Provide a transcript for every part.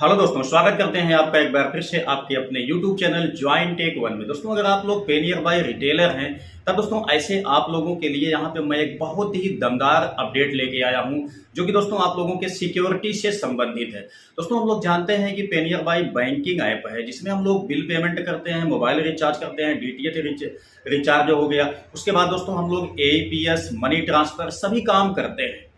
Hello दोस्तों, स्वागत करते हैं आपका एक बार फिर से आपके अपने YouTube channel join tech one में। दोस्तों, अगर आप लोग पे नियर बाय रिटेलर हैं तब दोस्तों ऐसे आप लोगों के लिए यहाँ पे मैं एक बहुत ही दमदार अपडेट लेके आया हूँ, जो कि दोस्तों आप लोगों के सिक्योरिटी से संबंधित है। दोस्तों, हम लोग जानते हैं कि पे नियर बाय बैंकिंग ऐप है, जिसमें हम लोग बिल पेमेंट करते हैं, मोबाइल रिचार्ज करते हैं, डीटीएच रिचार्ज हो गया। उसके बाद दोस्तों हम लोग एईपीएस, मनी ट्रांसफर सभी काम करते हैं।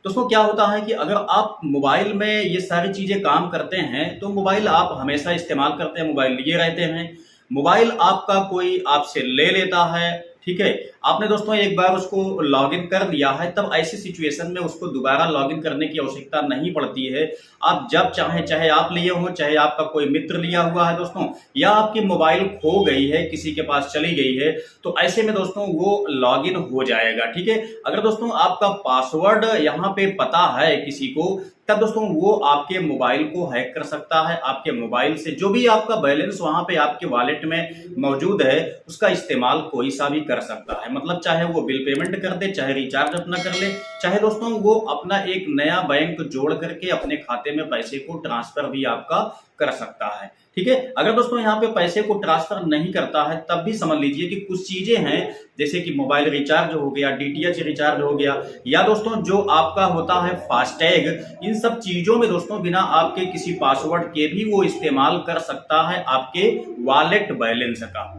दोस्तों, क्या होता है कि अगर आप मोबाइल में ये सारी चीज़ें काम करते हैं तो मोबाइल आप हमेशा इस्तेमाल करते हैं, मोबाइल लिए रहते हैं। मोबाइल आपका कोई आपसे ले लेता है, ठीक है। आपने दोस्तों एक बार उसको लॉगिन कर लिया है, तब ऐसी सिचुएशन में उसको दोबारा लॉगिन करने की आवश्यकता नहीं पड़ती है। आप जब चाहे, चाहे आप लिए हो, चाहे आपका कोई मित्र लिया हुआ है दोस्तों, या आपकी मोबाइल खो गई है, किसी के पास चली गई है, तो ऐसे में दोस्तों वो लॉगिन हो जाएगा, ठीक है। अगर दोस्तों आपका पासवर्ड यहाँ पे पता है किसी को, तब दोस्तों वो आपके मोबाइल को हैक कर सकता है। आपके मोबाइल से जो भी आपका बैलेंस वहां पे आपके वॉलेट में मौजूद है, उसका इस्तेमाल कोई सा भी कर सकता है। मतलब चाहे वो बिल पेमेंट कर दे, चाहे रिचार्ज अपना कर ले, चाहे दोस्तों वो अपना एक नया बैंक जोड़ करके अपने खाते में पैसे को ट्रांसफर भी आपका कर सकता है, ठीक है। अगर दोस्तों यहाँ पे पैसे को ट्रांसफर नहीं करता है, तब भी समझ लीजिए कि कुछ चीजें हैं, जैसे कि मोबाइल रिचार्ज हो गया, डीटीएच रिचार्ज हो गया, या दोस्तों जो आपका होता है फास्टैग, इन सब चीजों में दोस्तों बिना आपके किसी पासवर्ड के भी वो इस्तेमाल कर सकता है आपके वॉलेट बैलेंस का,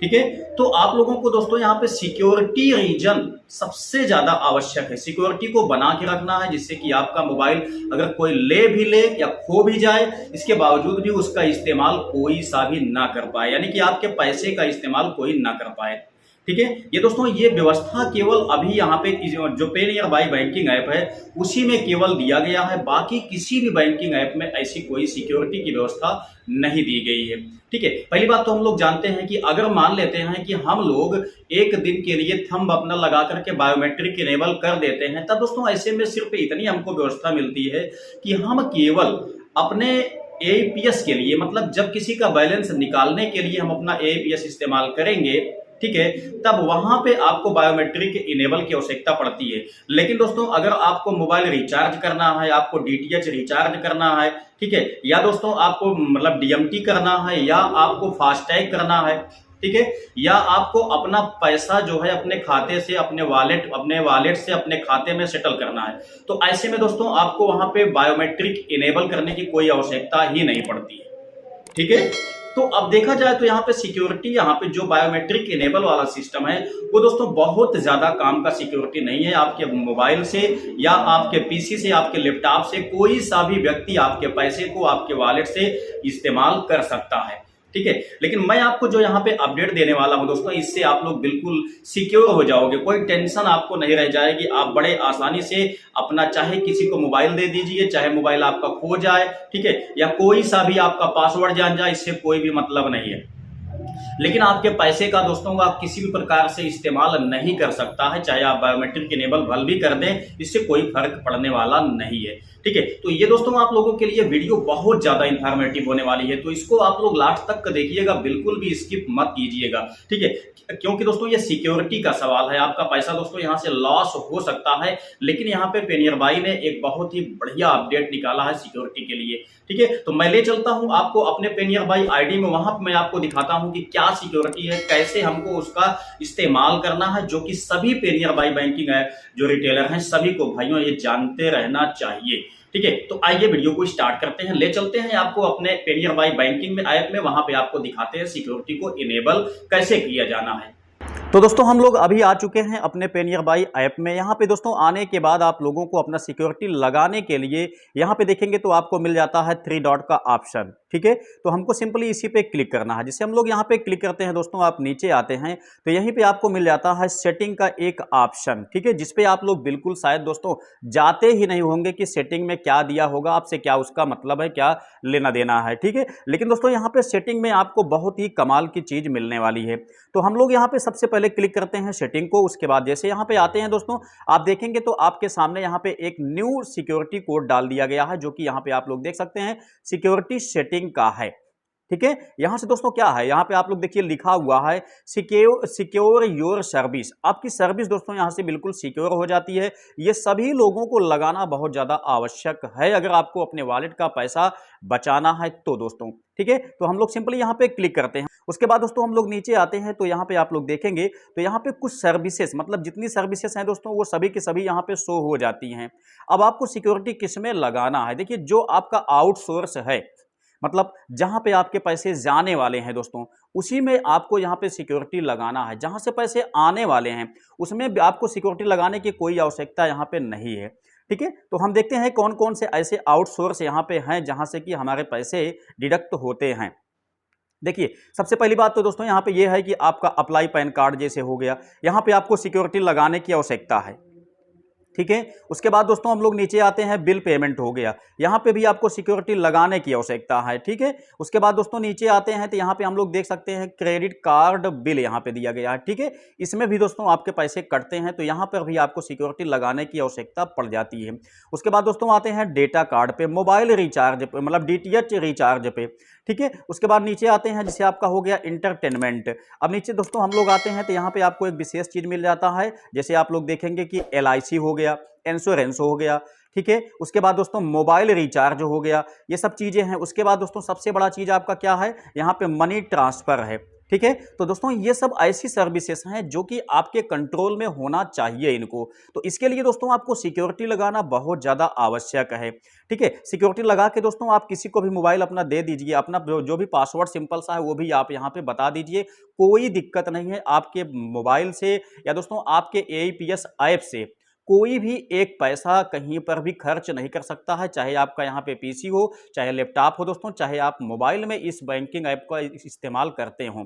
ठीक है। तो आप लोगों को दोस्तों यहाँ पे सिक्योरिटी रीजन सबसे ज्यादा आवश्यक है। सिक्योरिटी को बना के रखना है, जिससे कि आपका मोबाइल अगर कोई ले भी ले या खो भी जाए, इसके बावजूद भी उसका इस्तेमाल कोई सा भी ना कर पाए, यानी कि आपके पैसे का इस्तेमाल कोई ना कर पाए, ठीक है। ये दोस्तों ये व्यवस्था केवल अभी यहाँ पे जो पे नियर बाय बैंकिंग ऐप है उसी में केवल दिया गया है। बाकी किसी भी बैंकिंग ऐप में ऐसी कोई सिक्योरिटी की व्यवस्था नहीं दी गई है, ठीक है। पहली बात तो हम लोग जानते हैं कि अगर मान लेते हैं कि हम लोग एक दिन के लिए थंब अपना लगा करके बायोमेट्रिक इनेबल कर देते हैं, तब दोस्तों ऐसे में सिर्फ इतनी हमको व्यवस्था मिलती है कि हम केवल अपने एईपीएस के लिए, मतलब जब किसी का बैलेंस निकालने के लिए हम अपना एईपीएस इस्तेमाल करेंगे, ठीक है, तब वहां पे आपको बायोमेट्रिक इनेबल की आवश्यकता पड़ती है। लेकिन दोस्तों अगर आपको मोबाइल रिचार्ज करना है, आपको डीटीएच रिचार्ज करना है, ठीक है, या दोस्तों आपको मतलब डीएमटी करना है, या आपको फास्टैग करना है, ठीक है, या आपको अपना पैसा जो है अपने खाते से अपने वॉलेट से अपने खाते में सेटल करना है, तो ऐसे में दोस्तों आपको वहां पे बायोमेट्रिक इनेबल करने की कोई आवश्यकता ही नहीं पड़ती है, ठीक है। तो अब देखा जाए तो यहाँ पे सिक्योरिटी, यहाँ पे जो बायोमेट्रिक इनेबल वाला सिस्टम है वो दोस्तों बहुत ज्यादा काम का सिक्योरिटी नहीं है। आपके मोबाइल से या आपके पीसी से, आपके लैपटॉप से कोई सा भी व्यक्ति आपके पैसे को आपके वॉलेट से इस्तेमाल कर सकता है, ठीक है। लेकिन मैं आपको जो यहाँ पे अपडेट देने वाला हूं दोस्तों, इससे आप लोग बिल्कुल सिक्योर हो जाओगे, कोई टेंशन आपको नहीं रह जाएगी। आप बड़े आसानी से अपना, चाहे किसी को मोबाइल दे दीजिए, चाहे मोबाइल आपका खो जाए, ठीक है, या कोई सा भी आपका पासवर्ड जान जाए, इससे कोई भी मतलब नहीं है। लेकिन आपके पैसे का दोस्तों आप किसी भी प्रकार से इस्तेमाल नहीं कर सकता है, चाहे आप बायोमेट्रिक इनेबल भल भी कर दें, इससे कोई फर्क पड़ने वाला नहीं है, ठीक है। तो ये दोस्तों आप लोगों के लिए वीडियो बहुत ज्यादा इंफॉर्मेटिव होने वाली है, तो इसको आप लोग लास्ट तक देखिएगा, बिल्कुल भी स्किप मत कीजिएगा, ठीक है। क्योंकि दोस्तों ये सिक्योरिटी का सवाल है, आपका पैसा दोस्तों यहाँ से लॉस हो सकता है। लेकिन यहाँ पे पे नियर बाय ने एक बहुत ही बढ़िया अपडेट निकाला है सिक्योरिटी के लिए, ठीक है। तो मैं ले चलता हूं आपको अपने पे नियर बाय आईडी में, वहां पर मैं आपको दिखाता हूं कि क्या सिक्योरिटी है, कैसे हमको उसका इस्तेमाल करना है, जो कि सभी पे नियर बाय बैंकिंग है जो रिटेलर हैं सभी को भाइयों ये जानते रहना चाहिए, ठीक है। तो आइए वीडियो को स्टार्ट करते हैं, ले चलते हैं आपको अपने पे नियर बाय बैंकिंग में ऐप में, वहां पे आपको दिखाते हैं सिक्योरिटी को इनेबल कैसे किया जाना है। तो दोस्तों हम लोग अभी आ चुके हैं अपने पे नियर बाय ऐप में। यहाँ पे दोस्तों आने के बाद आप लोगों को अपना सिक्योरिटी लगाने के लिए यहाँ पे देखेंगे तो आपको मिल जाता है 3 डॉट का ऑप्शन, ठीक है। तो हमको सिंपली इसी पे क्लिक करना है। जिससे हम लोग यहाँ पे क्लिक करते हैं दोस्तों, आप नीचे आते हैं तो यहीं पे आपको मिल जाता है सेटिंग का एक ऑप्शन, ठीक है, जिसपे आप लोग बिल्कुल शायद दोस्तों जाते ही नहीं होंगे कि सेटिंग में क्या दिया होगा, आपसे क्या उसका मतलब है, क्या लेना देना है, ठीक है। लेकिन दोस्तों यहाँ पे सेटिंग में आपको बहुत ही कमाल की चीज मिलने वाली है। तो हम लोग यहाँ पे सबसे पहले क्लिक करते हैं सेटिंग को। उसके बाद जैसे यहाँ पे आते हैं दोस्तों, आप देखेंगे तो आपके सामने यहाँ पे एक न्यू सिक्योरिटी कोड डाल दिया गया है, जो कि यहाँ पे आप लोग देख सकते हैं सिक्योरिटी सेटिंग का है। ठीक है। यहां से दोस्तों क्या है, यहां पे आप लोग देखिए लिखा हुआ है सिक्योर योर सर्विस। आपकी सर्विस दोस्तों यहां से बिल्कुल सिक्योर हो जाती है। ये सभी लोगों को लगाना बहुत ज्यादा आवश्यक है अगर आपको अपने वॉलेट का पैसा बचाना है तो दोस्तों, ठीक है। तो हम लोग सिंपली यहां पे क्लिक करते हैं। उसके बाद दोस्तों हम लोग नीचे आते हैं तो यहां पे आप लोग देखेंगे तो यहां पे कुछ सर्विसेज, मतलब जितनी सर्विसेज हैं दोस्तों वो सभी की सभी यहां पे शो हो जाती हैं। अब आपको सिक्योरिटी किस में लगाना है, देखिए जो आपका आउटसोर्स है, मतलब जहां पे आपके पैसे जाने वाले हैं दोस्तों, उसी में आपको यहां पे सिक्योरिटी लगाना है। जहां से पैसे आने वाले हैं उसमें आपको सिक्योरिटी लगाने की कोई आवश्यकता यहां पे नहीं है, ठीक है। तो हम देखते हैं कौन कौन से ऐसे आउटसोर्स यहां पे हैं जहां से कि हमारे पैसे डिडक्ट होते हैं। देखिए सबसे पहली बात तो दोस्तों यहां पे यह है कि आपका अप्लाई पैन कार्ड जैसे हो गया, यहां पे आपको सिक्योरिटी लगाने की आवश्यकता है, ठीक है। उसके बाद दोस्तों हम लोग नीचे आते हैं, बिल पेमेंट हो गया, यहां पे भी आपको सिक्योरिटी लगाने की आवश्यकता है, ठीक है। उसके बाद दोस्तों नीचे आते हैं तो यहां पे हम लोग देख सकते हैं क्रेडिट कार्ड बिल यहां पे दिया गया है, ठीक है। इसमें भी दोस्तों आपके पैसे कटते हैं तो यहां पर भी आपको सिक्योरिटी लगाने की आवश्यकता पड़ जाती है। उसके बाद दोस्तों आते हैं डेटा कार्ड पे, मोबाइल रिचार्ज पे, मतलब डीटीएच रिचार्ज पे, ठीक है। उसके बाद नीचे आते हैं जिसे आपका हो गया इंटरटेनमेंट। अब नीचे दोस्तों हम लोग आते हैं तो यहाँ पे आपको एक विशेष चीज मिल जाता है, जैसे आप लोग देखेंगे कि LIC हो गया, इंश्योरेंस हो गया, ठीक है। उसके बाद दोस्तों मोबाइल रिचार्ज हो गया, ये सब चीजें हैं। उसके बाद दोस्तों सबसे बड़ा चीज आपका क्या है, यहाँ पे मनी ट्रांसफर है, ठीक है। तो दोस्तों ये सब ऐसी सर्विसेज हैं जो कि आपके कंट्रोल में होना चाहिए इनको। तो इसके लिए दोस्तों आपको सिक्योरिटी लगाना बहुत ज्यादा आवश्यक है, ठीक है। सिक्योरिटी लगा के दोस्तों आप किसी को भी मोबाइल अपना दे दीजिए, अपना जो भी पासवर्ड सिंपल सा है वो भी आप यहाँ पे बता दीजिए, कोई दिक्कत नहीं है। आपके मोबाइल से या दोस्तों आपके AEPS ऐप से कोई भी एक पैसा कहीं पर भी खर्च नहीं कर सकता है, चाहे आपका यहाँ पे PC हो, चाहे लैपटॉप हो दोस्तों, चाहे आप मोबाइल में इस बैंकिंग ऐप का इस्तेमाल करते हो,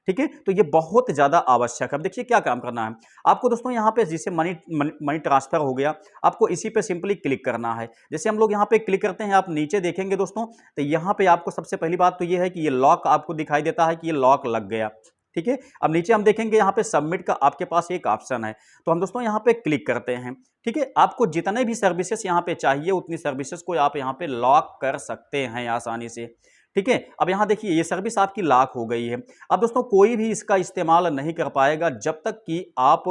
ठीक है। तो ये बहुत ज्यादा आवश्यक है। अब देखिए क्या काम करना है आपको दोस्तों, यहाँ पे जैसे मनी ट्रांसफर हो गया, आपको इसी पे सिंपली क्लिक करना है। जैसे हम लोग यहाँ पे क्लिक करते हैं, आप नीचे देखेंगे दोस्तों तो यहाँ पे आपको सबसे पहली बात तो ये है कि ये लॉक आपको दिखाई देता है कि ये लॉक लग गया, ठीक है। अब नीचे हम देखेंगे यहाँ पे सबमिट का आपके पास एक ऑप्शन है, तो हम दोस्तों यहाँ पे क्लिक करते हैं, ठीक है। आपको जितने भी सर्विसेज यहाँ पे चाहिए उतनी सर्विसेज को आप यहाँ पे लॉक कर सकते हैं आसानी से, ठीक है। अब यहाँ देखिए ये सर्विस आपकी लॉक हो गई है। अब दोस्तों कोई भी इसका इस्तेमाल नहीं कर पाएगा जब तक कि आप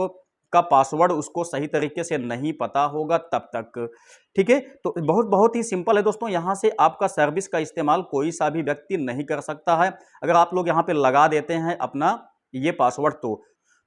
का पासवर्ड उसको सही तरीके से नहीं पता होगा तब तक, ठीक है। तो बहुत बहुत ही सिंपल है दोस्तों, यहां से आपका सर्विस का इस्तेमाल कोई सा भी व्यक्ति नहीं कर सकता है अगर आप लोग यहां पे लगा देते हैं अपना ये पासवर्ड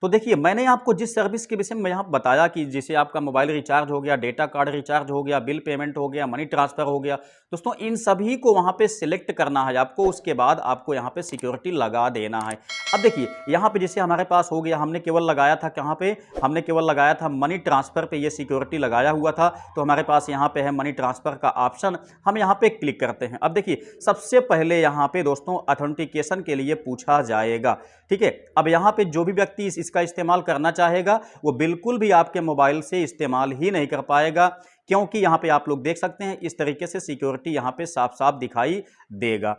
तो देखिए मैंने आपको जिस सर्विस के विषय में यहाँ बताया कि जैसे आपका मोबाइल रिचार्ज हो गया, डेटा कार्ड रिचार्ज हो गया, बिल पेमेंट हो गया, मनी ट्रांसफर हो गया दोस्तों, इन सभी को वहाँ पे सिलेक्ट करना है आपको। उसके बाद आपको यहाँ पे सिक्योरिटी लगा देना है। अब देखिए यहाँ पे जैसे हमारे पास हो गया, हमने केवल लगाया था कहाँ पे, हमने केवल लगाया था मनी ट्रांसफर पे, ये सिक्योरिटी लगाया हुआ था, तो हमारे पास यहाँ पे है मनी ट्रांसफर का ऑप्शन, हम यहाँ पे क्लिक करते हैं। अब देखिए सबसे पहले यहाँ पे दोस्तों ऑथेंटिकेशन के लिए पूछा जाएगा, ठीक है। अब यहाँ पे जो भी व्यक्ति इसका इस्तेमाल करना चाहेगा वो बिल्कुल भी आपके मोबाइल से इस्तेमाल ही नहीं कर पाएगा, क्योंकि यहाँ पे आप लोग देख सकते हैं इस तरीके से सिक्योरिटी यहाँ पे साफ साफ दिखाई देगा,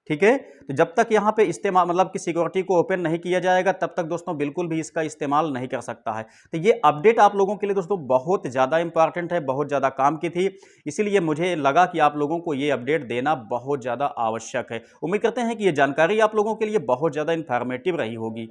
ठीक है। तो जब तक यहाँ पे इस्तेमाल मतलब कि सिक्योरिटी को ओपन नहीं किया जाएगा तब तक दोस्तों बिल्कुल भी इसका इस्तेमाल नहीं कर सकता है। तो ये अपडेट आप लोगों के लिए दोस्तों बहुत ज़्यादा इंपॉर्टेंट है, बहुत ज़्यादा काम की थी, इसीलिए मुझे लगा कि आप लोगों को ये अपडेट देना बहुत ज़्यादा आवश्यक है। उम्मीद करते हैं कि ये जानकारी आप लोगों के लिए बहुत ज़्यादा इंफॉर्मेटिव रही होगी।